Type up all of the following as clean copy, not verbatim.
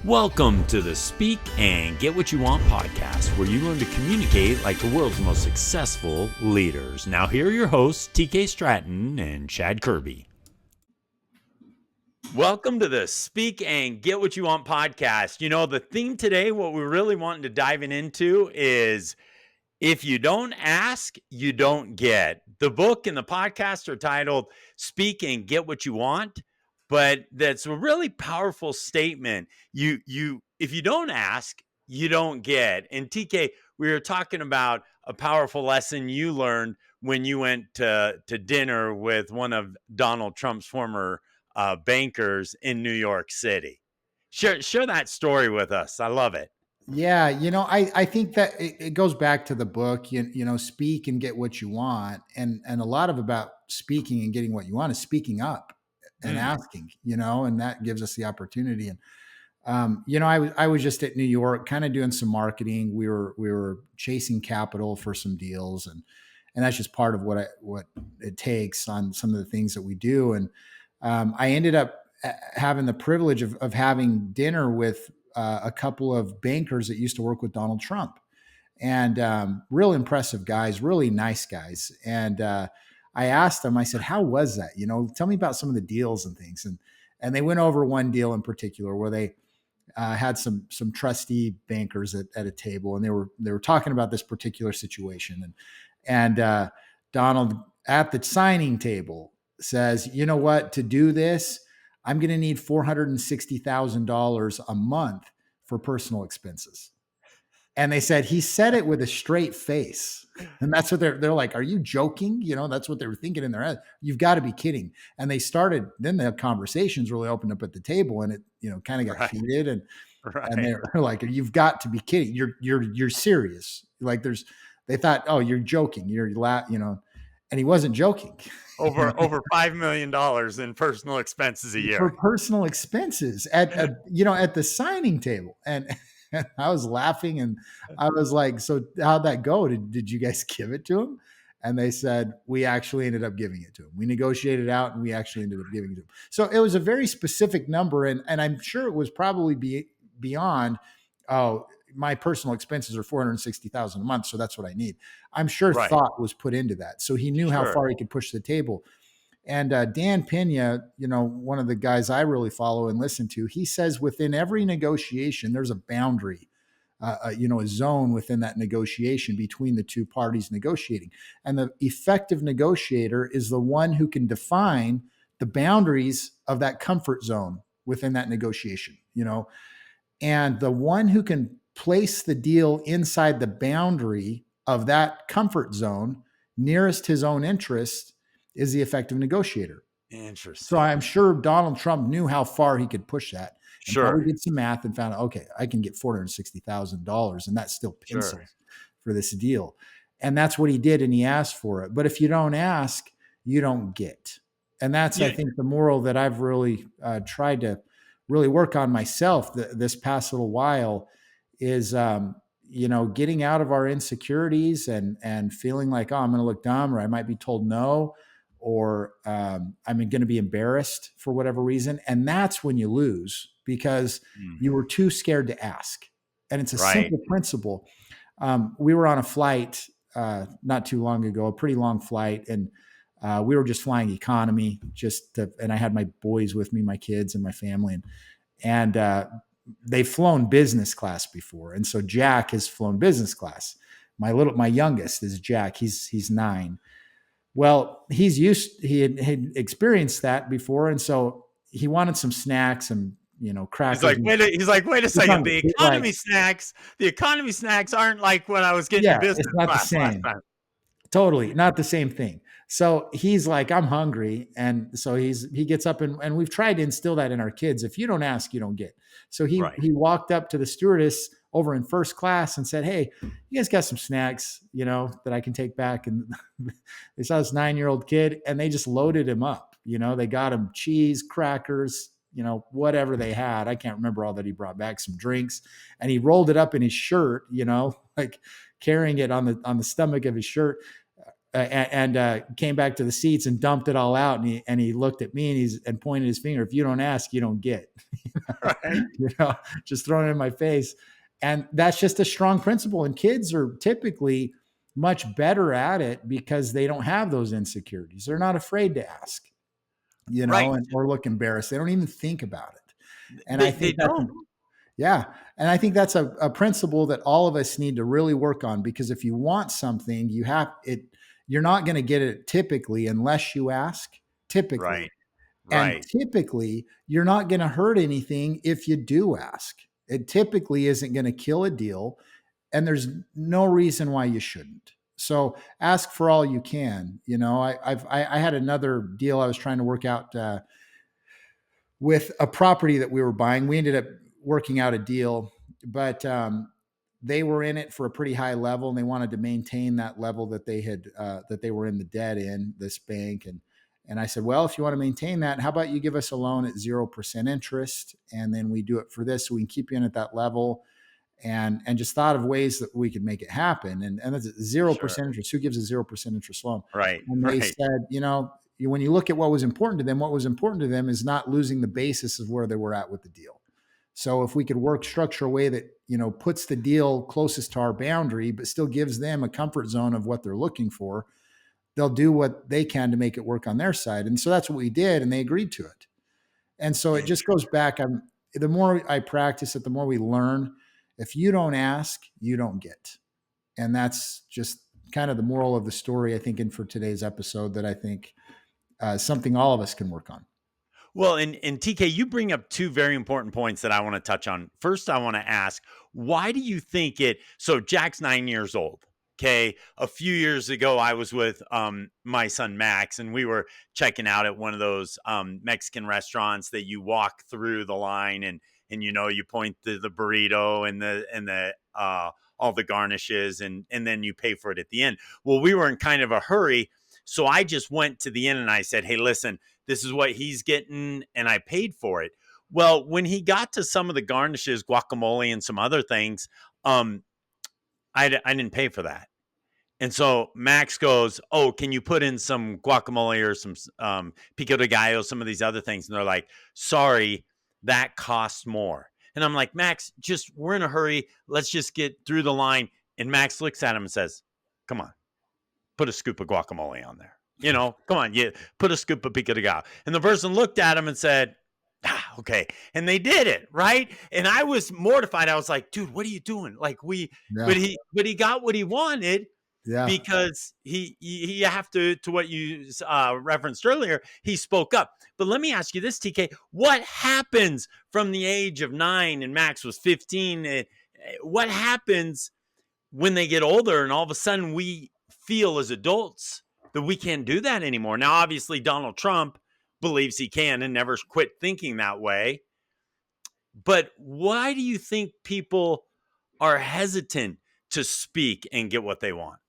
Welcome to the Speak and Get What You Want podcast, where you learn to communicate like the world's most successful leaders. Now, here are your hosts, TK Stratton and Chad Kerby. Welcome to the Speak and Get What You Want podcast. You know, the theme today, what we're really wanting to dive into is if you don't ask, you don't get. The book and the podcast are titled Speak and Get What You Want, but that's a really powerful statement. If you don't ask, you don't get. And TK, we were talking about a powerful lesson you learned when you went to dinner with one of Donald Trump's former bankers in New York City. Share that story with us. I love it. Yeah, I think that it goes back to the book, speak and get what you want. And a lot of about speaking and getting what you want is speaking up and asking, and that gives us the opportunity. And, I was just at New York kind of doing some marketing. We were chasing capital for some deals and that's just part of what it takes on some of the things that we do. And I ended up having the privilege of having dinner with a couple of bankers that used to work with Donald Trump, and real impressive guys, really nice guys. And I asked them, I said, how was that? Tell me about some of the deals and things. And they went over one deal in particular where they had some trustee bankers at a table, and they were talking about this particular situation. And Donald at the signing table says, you know what, to do this, I'm going to need $460,000 a month for personal expenses. And they said, he said it with a straight face. And that's what they're like, are you joking? That's what they were thinking in their head. You've got to be kidding. And they started, then the conversations really opened up at the table, and it, kind of got heated, and they're like, you've got to be kidding. You're serious. Like they thought, oh, you're joking. And he wasn't joking. Over $5 million in personal expenses a year. For personal expenses at the signing table. And I was laughing, and I was like, so how'd that go? Did you guys give it to him? And they said, we actually ended up giving it to him. We negotiated out, and we actually ended up giving it to him. So it was a very specific number. And I'm sure it was probably beyond, my personal expenses are $460,000 a month, so that's what I need. I'm sure thought was put into that. So he knew how far he could push the table. And Dan Pena, one of the guys I really follow and listen to, he says within every negotiation, there's a boundary, a zone within that negotiation between the two parties negotiating. And the effective negotiator is the one who can define the boundaries of that comfort zone within that negotiation, and the one who can place the deal inside the boundary of that comfort zone nearest his own interest is the effective negotiator. Interesting. So I'm sure Donald Trump knew how far he could push that. And probably did some math and found out, okay, I can get $460,000, and that's still pencils for this deal. And that's what he did, and he asked for it. But if you don't ask, you don't get. And that's, I think, the moral that I've really tried to really work on myself this past little while is, getting out of our insecurities and feeling like, oh, I'm going to look dumb, or I might be told no, or I'm going to be embarrassed for whatever reason. And that's when you lose, because you were too scared to ask. And it's a simple principle. We were on a flight not too long ago, a pretty long flight, and we were just flying economy, and I had my boys with me, my kids and my family, and they've flown business class before. And so Jack has flown business class. My youngest is Jack. He's 9. Well, he had experienced that before. And so he wanted some snacks and, crackers. He's like, wait a second. The economy snacks aren't like when I was getting business it's not class the same. Totally not the same thing. So he's like, I'm hungry. And so he gets up and we've tried to instill that in our kids. If you don't ask, you don't get. So he walked up to the stewardess over in first class and said, hey, you guys got some snacks, that I can take back. And they saw this 9-year-old kid, and they just loaded him up. They got him cheese, crackers, whatever they had. I can't remember all that he brought back, some drinks, and he rolled it up in his shirt, like carrying it on the stomach of his shirt. came back to the seats and dumped it all out. And he looked at me and pointed his finger. If you don't ask, you don't get. Right. you know, just throwing it in my face. And that's just a strong principle. And kids are typically much better at it because they don't have those insecurities. They're not afraid to ask, Right. or look embarrassed. They don't even think about it. And I They think that's don't. yeah. And I think that's a principle that all of us need to really work on, because if you want something, you're not going to get it typically unless you ask, typically. Right. And Right. typically, you're not going to hurt anything if you do ask. It typically isn't going to kill a deal, and there's no reason why you shouldn't. So ask for all you can. I had another deal I was trying to work out with a property that we were buying. We ended up working out a deal, but they were in it for a pretty high level, and they wanted to maintain that level that they were in the debt in this bank. And I said, well, if you want to maintain that, how about you give us a loan at 0% interest, and then we do it for this, so we can keep you in at that level. And just thought of ways that we could make it happen. And that's zero Sure. percent interest. Who gives a 0% interest loan? Right. And they Right. said, when you look at what was important to them, what was important to them is not losing the basis of where they were at with the deal. So if we could structure a way that, puts the deal closest to our boundary, but still gives them a comfort zone of what they're looking for, they'll do what they can to make it work on their side. And so that's what we did, and they agreed to it. And so it just goes back. The more I practice it, the more we learn. If you don't ask, you don't get. And that's just kind of the moral of the story, I think, and for today's episode, that I think something all of us can work on. Well, and TK, you bring up two very important points that I want to touch on. First, I want to ask, why do you think it? So Jack's 9 years old. Okay, a few years ago, I was with my son Max, and we were checking out at one of those Mexican restaurants that you walk through the line, and you point to the burrito and the all the garnishes, and then you pay for it at the end. Well, we were in kind of a hurry, so I just went to the end and I said, "Hey, listen, this is what he's getting," and I paid for it. Well, when he got to some of the garnishes, guacamole and some other things, um, I didn't pay for that. And so Max goes, "Oh, can you put in some guacamole or some pico de gallo, some of these other things?" And they're like, "Sorry, that costs more." And I'm like, "Max, just we're in a hurry. Let's just get through the line." And Max looks at him and says, "Come on, put a scoop of guacamole on there. Come on, you put a scoop of pico de gallo." And the person looked at him and said, okay. And they did it, right? And I was mortified. I was like, "Dude, what are you doing?" Like Yeah. but he got what he wanted Yeah. because he have to what you referenced earlier. He spoke up. But let me ask you this, TK: what happens from the age of 9 and Max was 15? What happens when they get older and all of a sudden we feel as adults that we can't do that anymore? Now, obviously, Donald Trump believes he can and never quit thinking that way. But why do you think people are hesitant to speak and get what they want?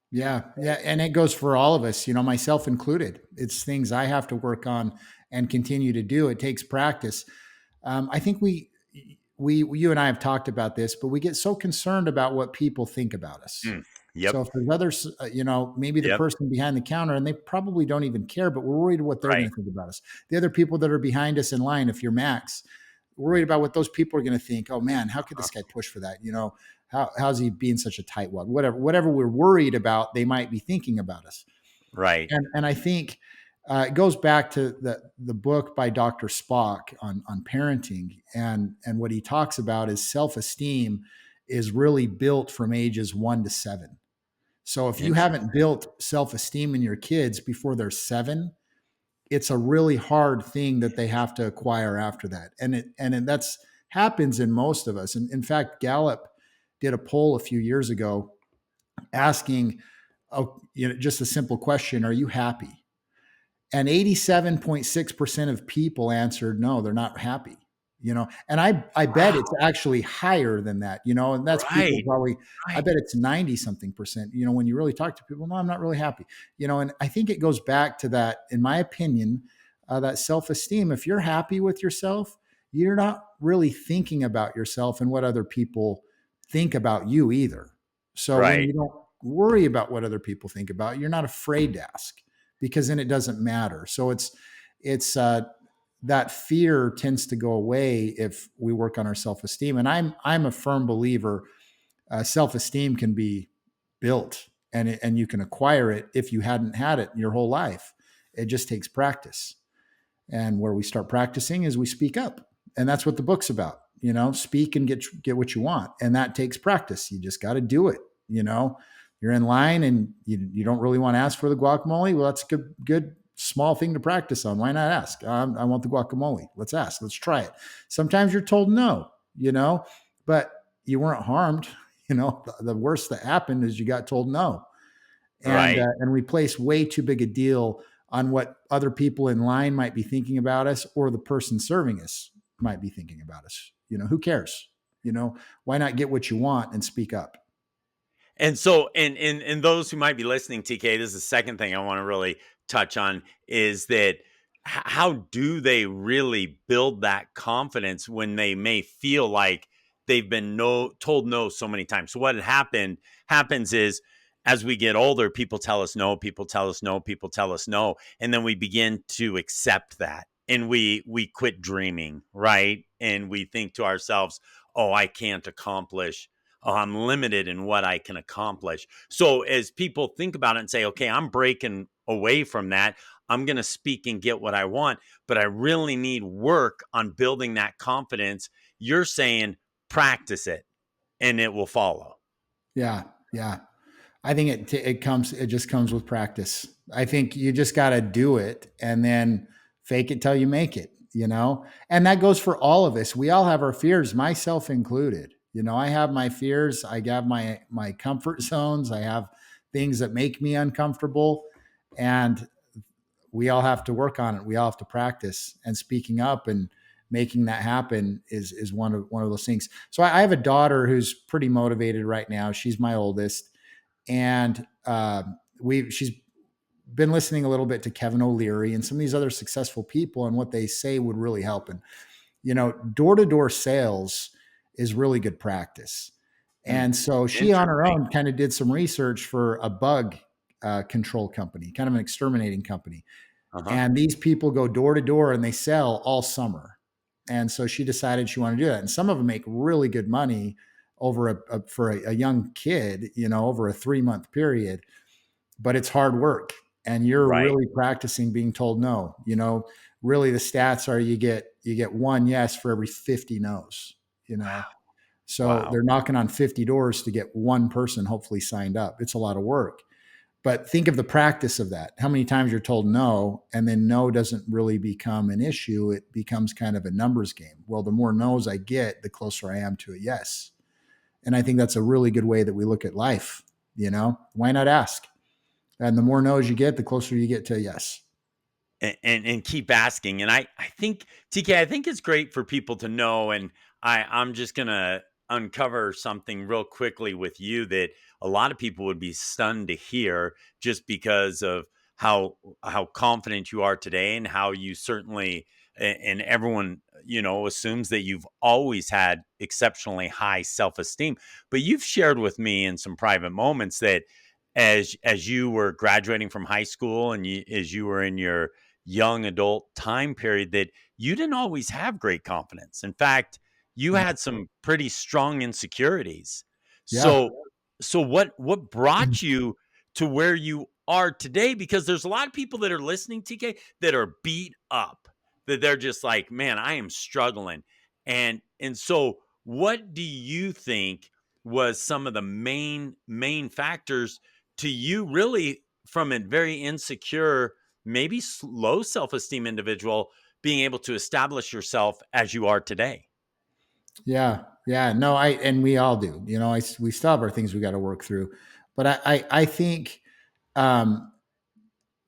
Yeah. Yeah. And it goes for all of us, myself included. It's things I have to work on and continue to do. It takes practice. I think you and I have talked about this, but we get so concerned about what people think about us. Mm. So Yep. if there's others, maybe the Yep. person behind the counter, and they probably don't even care, but we're worried what they're going Right. to think about us. The other people that are behind us in line, if you're Max, worried about what those people are going to think. Oh man, how could this guy push for that? How's he being such a tightwad? Whatever we're worried about, they might be thinking about us. Right. And I think it goes back to the book by Dr. Spock on parenting, and what he talks about is self-esteem is really built from ages 1 to 7. So if you haven't Interesting. built self-esteem in your kids before they're 7, it's a really hard thing that they have to acquire after that. And that's happens in most of us. And in fact, Gallup did a poll a few years ago asking, just a simple question: are you happy? And 87.6% of people answered no, they're not happy. And I bet it's Wow. actually higher than that, and that's people Right. probably, I Right. bet it's 90 something percent, when you really talk to people, no, I'm not really happy. And I think it goes back to that, in my opinion, that self-esteem. If you're happy with yourself, you're not really thinking about yourself and what other people think about you either. So when Right. you don't worry about what other people think about. You're not afraid to ask because then it doesn't matter. So it's that fear tends to go away if we work on our self-esteem. And I'm a firm believer self-esteem can be built and you can acquire it if you hadn't had it your whole life. It just takes practice. And where we start practicing is we speak up. And that's what the book's about. Speak and get what you want. And that takes practice. You just got to do it. You're in line and you don't really want to ask for the guacamole. Well, that's a good small thing to practice on. Why not ask? I want the guacamole. Let's ask. Let's try it. Sometimes you're told no, but you weren't harmed. The worst that happened is you got told no, Right. and we place way too big a deal on what other people in line might be thinking about us or the person serving us might be thinking about us. Who cares? Why not get what you want and speak up? And so, and those who might be listening, TK, this is the second thing I want to really touch on is that how do they really build that confidence when they may feel like they've been told no so many times? So what happens is as we get older, people tell us no, people tell us no, people tell us no, and then we begin to accept that, and we quit dreaming, right? And we think to ourselves, oh, I can't accomplish, I'm limited in what I can accomplish. So as people think about it and say, okay, I'm breaking away from that, I'm going to speak and get what I want, but I really need work on building that confidence. You're saying practice it and it will follow. Yeah, yeah. I think it just comes with practice. I think you just got to do it and then fake it till you make it, And that goes for all of us. We all have our fears, myself included. I have my fears, I have my comfort zones, I have things that make me uncomfortable, and we all have to work on it. We all have to practice, and speaking up and making that happen is one of those things. So I have a daughter who's pretty motivated right now. She's my oldest, and she's been listening a little bit to Kevin O'Leary and some of these other successful people and what they say would really help. And door-to-door sales is really good practice. Hmm. And so she on her Interesting. own kind of did some research for a bug control company, kind of an exterminating company. Uh-huh. And these people go door to door and they sell all summer. And so she decided she wanted to do that. And some of them make really good money over for a young kid, over a 3-month period, but it's hard work. And you're Right. really practicing being told no. Really the stats are you get one yes for every 50 no's, you know. Wow. So Wow. they're knocking on 50 doors to get one person hopefully signed up. It's a lot of work. But think of the practice of that. How many times you're told no, and then no doesn't really become an issue. It becomes kind of a numbers game. Well, the more no's I get, the closer I am to a yes. And I think that's a really good way that we look at life. Why not ask? And the more no's you get, the closer you get to a yes. And keep asking. And I think, TK, I think it's great for people to know. And I'm just gonna uncover something real quickly with you that a lot of people would be stunned to hear, just because of how confident you are today, and how you certainly, and everyone assumes that you've always had exceptionally high self-esteem. But you've shared with me in some private moments that as you were graduating from high school, and as you were in your young adult time period, that you didn't always have great confidence. In fact, you Yeah. had some pretty strong insecurities. Yeah. So what brought you to where you are today? Because there's a lot of people that are listening, TK, that are beat up, that they're just like, man, I am struggling. And so what do you think was some of the main factors to you really, from a very insecure, maybe low self-esteem individual, being able to establish yourself as you are today? Yeah. Yeah. No, and we all do. We still have our things we got to work through. But I think um,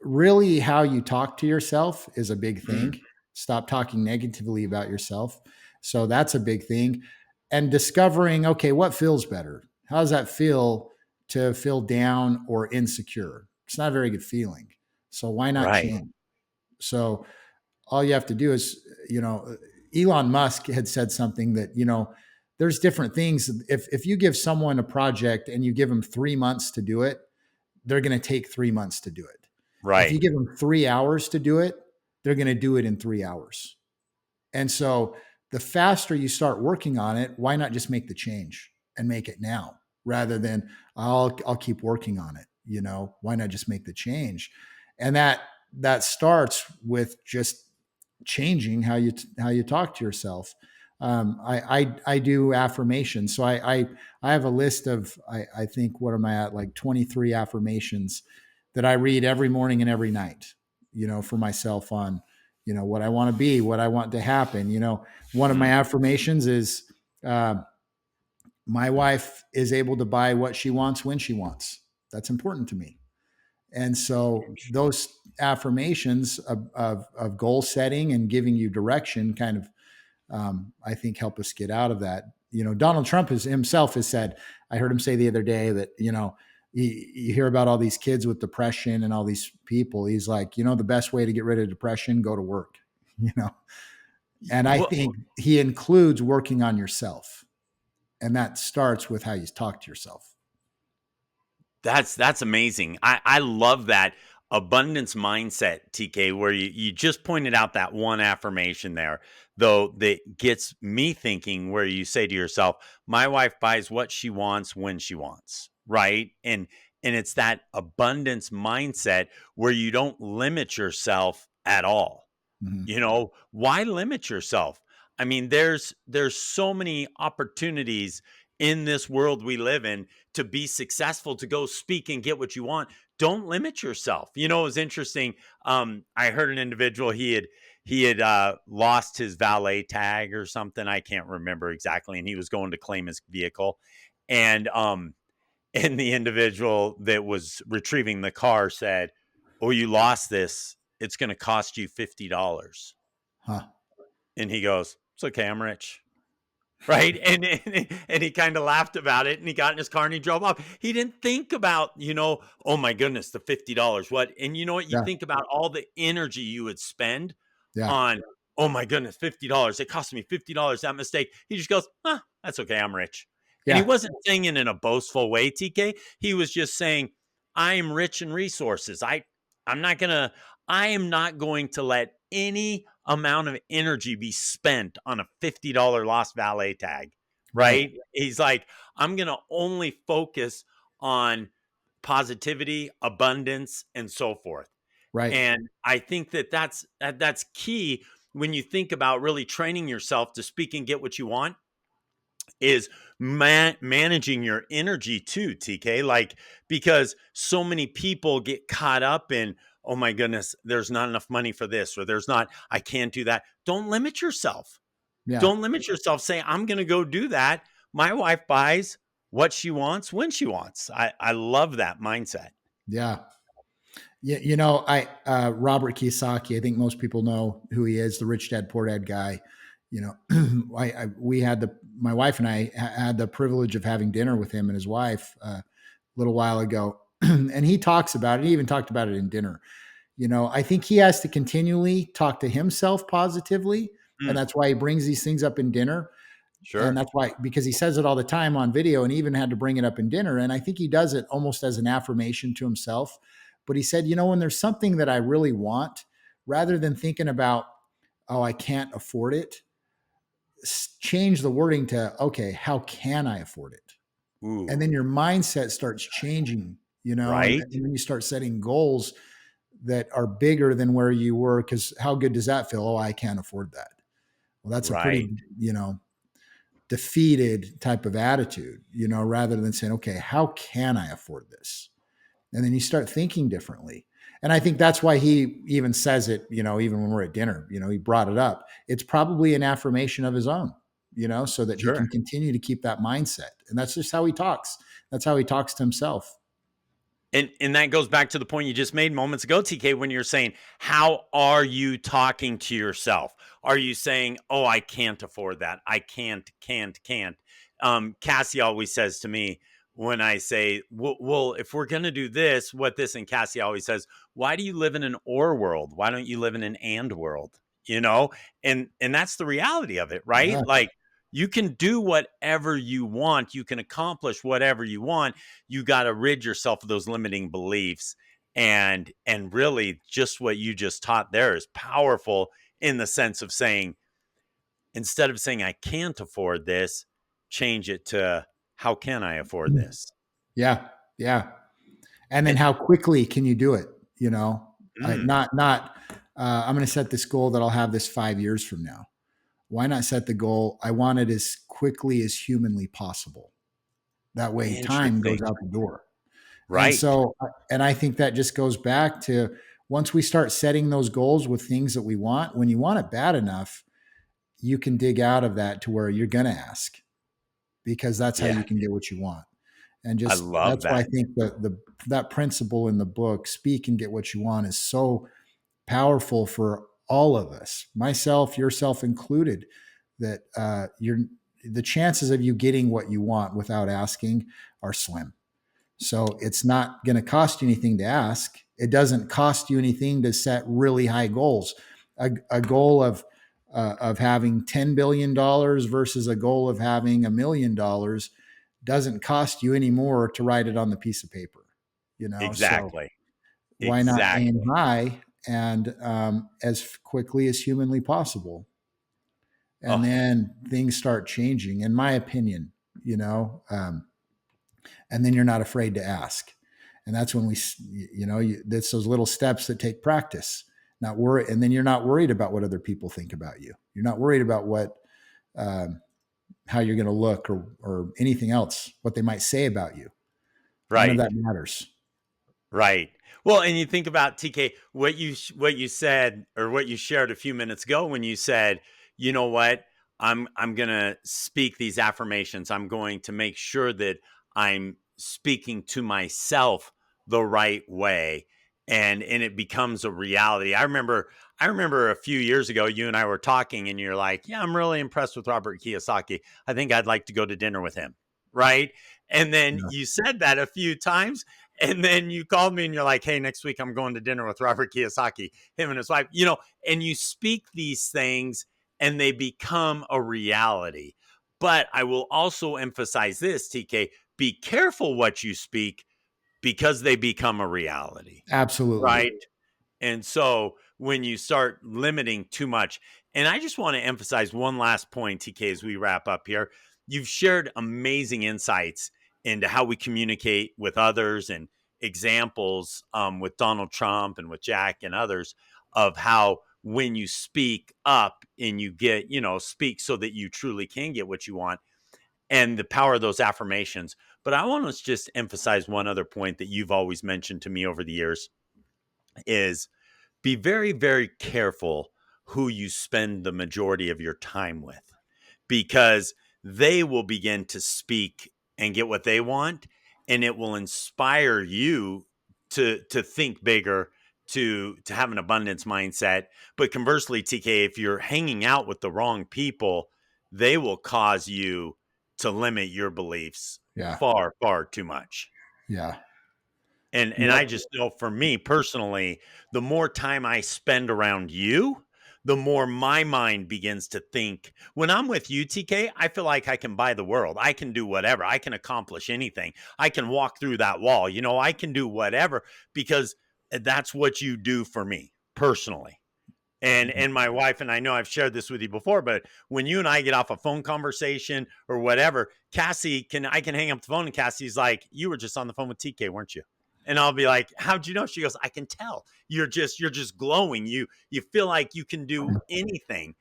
really how you talk to yourself is a big thing. Stop talking negatively about yourself. So that's a big thing. And discovering, okay, what feels better? How does that feel to feel down or insecure? It's not a very good feeling. So why not Right. change? So all you have to do is, Elon Musk had said something that, there's different things. If you give someone a project and you give them 3 months to do it, they're going to take 3 months to do it. If you Right. give them 3 hours to do it, they're going to do it in 3 hours. And so the faster you start working on it, why not just make the change and make it now rather than I'll keep working on it, you know? Why not just make the change? And that starts with just changing how you talk to yourself. I do affirmations, so I have a list of I think what am I at, like 23 affirmations that I read every morning and every night. You know, for myself on, you know, what I want to be, what I want to happen. You know, one of my Mm. affirmations is uh, my wife is able to buy what she wants when she wants. That's important to me. And so those affirmations of goal setting and giving you direction kind of, I think, help us get out of that. You know, Donald Trump himself has said, I heard him say the other day that, you know, you hear about all these kids with depression and all these people. He's like, you know, the best way to get rid of depression, go to work, you know. And I Well, think he includes working on yourself. And that starts with how you talk to yourself. that's amazing. I love that abundance mindset, TK, where you just pointed out that one affirmation there, though, that gets me thinking, where you say to yourself, my wife buys what she wants when she wants, right? And it's that abundance mindset where you don't limit yourself at all. Mhm. You know, why limit yourself? I mean, there's so many opportunities in this world we live in to be successful, to go speak and get what you want. Don't limit yourself. You know, it was interesting. I heard an individual, he had lost his valet tag or something. I can't remember exactly, and he was going to claim his vehicle, and and the individual that was retrieving the car said, "Oh, you lost this. It's going to cost you $50." Huh. And he goes, "It's okay. I'm rich." Right. And he kind of laughed about it, and he got in his car and he drove off. He didn't think about, oh my goodness, the $50. What? And you know what? You Yeah. think about all the energy you would spend Yeah. on, oh my goodness, $50. It cost me $50, that mistake. He just goes, that's okay. I'm rich. And he Yeah. wasn't saying it in a boastful way, TK. He was just saying, I am rich in resources. I'm not gonna, I am not going to let any amount of energy be spent on a $50 lost valet tag, Right. right? He's like, I'm going to only focus on positivity, abundance, and so forth. Right. And I think that's key when you think about really training yourself to speak and get what you want, is managing your energy too, TK. Like, because so many people get caught up in, oh my goodness, there's not enough money for this, or there's not, I can't do that. Don't limit yourself. Yeah. Don't limit yourself. Say, I'm going to go do that. My wife buys what she wants when she wants. I love that mindset. Yeah. Yeah, you know, I Robert Kiyosaki. I think most people know who he is, the rich dad poor dad guy. You know, we had my wife and I had the privilege of having dinner with him and his wife a little while ago, and he talks about it. He even talked about it in dinner. You know, I think he has to continually talk to himself positively, and Mm, that's why he brings these things up in dinner. And sure. that's why, because he says it all the time on video and even had to bring it up in dinner. And I think he does it almost as an affirmation to himself. But he said, you know, when there's something that I really want, rather than thinking about, oh, I can't afford it, change the wording to, okay, how can I afford it? And Ooh, then your mindset starts changing, you know, right? and then you start setting goals that are bigger than where you were. Because how good does that feel? Oh, I can't afford that. Well, that's a pretty, Right. you know, defeated type of attitude, you know, rather than saying, okay, how can I afford this? And then you start thinking differently. And I think that's why he even says it, you know, even when we're at dinner, you know, he brought it up. It's probably an affirmation of his own, you know, so that he can Sure. continue to keep that mindset. And that's just how he talks. That's how he talks to himself. And that goes back to the point you just made moments ago, TK, when you're saying, how are you talking to yourself? Are you saying, oh, I can't afford that? I can't. Cassie always says to me when I say, well, if we're going to do this, what this, and Cassie always says, why do you live in an or world? Why don't you live in an and world? You know, and that's the reality of it, right? Yeah. Like, You can do whatever you want. You can accomplish whatever you want. You got to rid yourself of those limiting beliefs. And really just what you just taught there is powerful in the sense of saying, instead of saying I can't afford this, change it to how can I afford this? Yeah. Yeah. And then And how quickly can you do it? You know, mm, not, I'm going to set this goal that I'll have this 5 years from now. Why not set the goal? I want it as quickly as humanly possible. That way time goes interesting. out the door. And Right. so, and I think that just goes back to once we start setting those goals with things that we want, when you want it bad enough, you can dig out of that to where you're going to ask because that's how Yeah. you can get what you want. And I just love that's why I that. think that principle in the book, speak and get what you want, is so powerful for all of us, myself, yourself included. That you're the chances of you getting what you want without asking are slim. So it's not going to cost you anything to ask. It doesn't cost you anything to set really high goals. A goal of having $10 billion versus a goal of having $1 million doesn't cost you any more to write it on the piece of paper. You know, so Exactly. why not aim Exactly. high and as quickly as humanly possible? And Oh, then things start changing, in my opinion. You know, and then you're not afraid to ask. And that's when that's those little steps that take practice. Not worry, and then you're not worried about what other people think about you. You're not worried about what um, how you're going to look or anything else, what they might say about you. None of right. that matters. Right. Well, and you think about TK, what you said or what you shared a few minutes ago when you said, you know what, I'm gonna speak these affirmations. I'm going to make sure that I'm speaking to myself the right way, and it becomes a reality. I remember a few years ago, you and I were talking, and you're like, yeah, I'm really impressed with Robert Kiyosaki. I think I'd like to go to dinner with him. Right. And then Yeah, you said that a few times and then you called me and you're like, hey, next week I'm going to dinner with Robert Kiyosaki, him and his wife, and you speak these things and they become a reality. But I will also emphasize this, TK, be careful what you speak because they become a reality, absolutely. right? And so when you start limiting too much, and I just want to emphasize one last point, TK, as we wrap up here. You've shared amazing insights into how we communicate with others and examples with Donald Trump and with Jack and others of how when you speak up and you get, speak so that you truly can get what you want and the power of those affirmations. But I want to just emphasize one other point that you've always mentioned to me over the years is be very, very careful who you spend the majority of your time with because they will begin to speak and get what they want and it will inspire you to think bigger, to have an abundance mindset. But conversely, TK, if you're hanging out with the wrong people, they will cause you to limit your beliefs Yeah, far, far too much. yeah, And yep, I just know for me personally, the more time I spend around you, the more my mind begins to think. When I'm with you, TK, I feel like I can buy the world. I can do whatever. I can accomplish anything. I can walk through that wall. I can do whatever because that's what you do for me personally. And my wife and I know I've shared this with you before, but when you and I get off a phone conversation or whatever, I can hang up the phone and Cassie's like, "You were just on the phone with TK, weren't you?" And I'll be like, "How'd you know?" She goes, "I can tell. You're just glowing. You feel like you can do anything.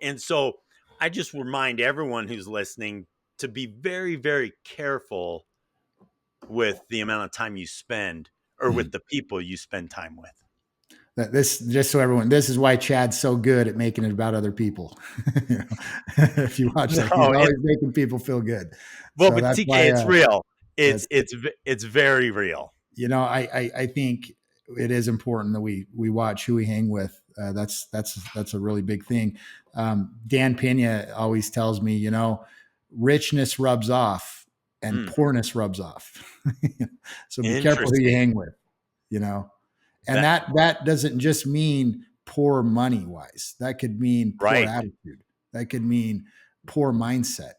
And so I just remind everyone who's listening to be very, very careful with the amount of time you spend or with the people you spend time with. that this just so everyone, this is why Chad's so good at making it about other people. You know, if you watch, like he's No, always making people feel good. well, So but that's TK, why it's real. that's It's very real. I think it is important that we watch who we hang with. That's a really big thing. Dan Pena always tells me, richness rubs off and Mm, poorness rubs off. So be careful who you interesting. hang with. You know, and That that doesn't just mean poor money wise. That could mean poor right. attitude. That could mean poor mindset.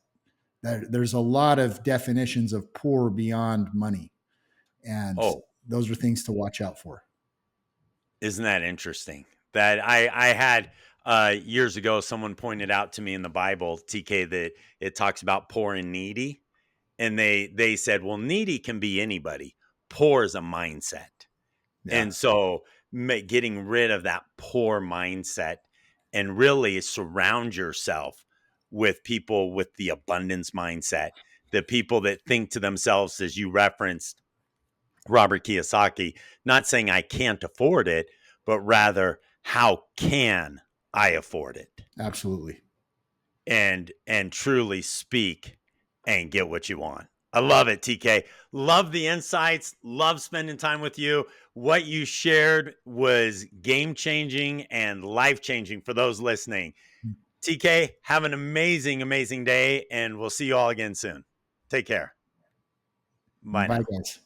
There's a lot of definitions of poor beyond money, and Oh, those are things to watch out for. isn't that interesting? That I had years ago, someone pointed out to me in the Bible, TK, that it talks about poor and needy, and they said, well, needy can be anybody. Poor is a mindset. Yeah, And so getting rid of that poor mindset and really surround yourself with people with the abundance mindset, the people that think to themselves, as you referenced, Robert Kiyosaki, not saying I can't afford it, but rather, how can I afford it? absolutely. And truly speak and get what you want. I love it, TK. Love the insights. Love spending time with you. What you shared was game changing and life changing for those listening. TK, have an amazing, amazing day, and we'll see you all again soon. Take care. Bye Bye, now. guys.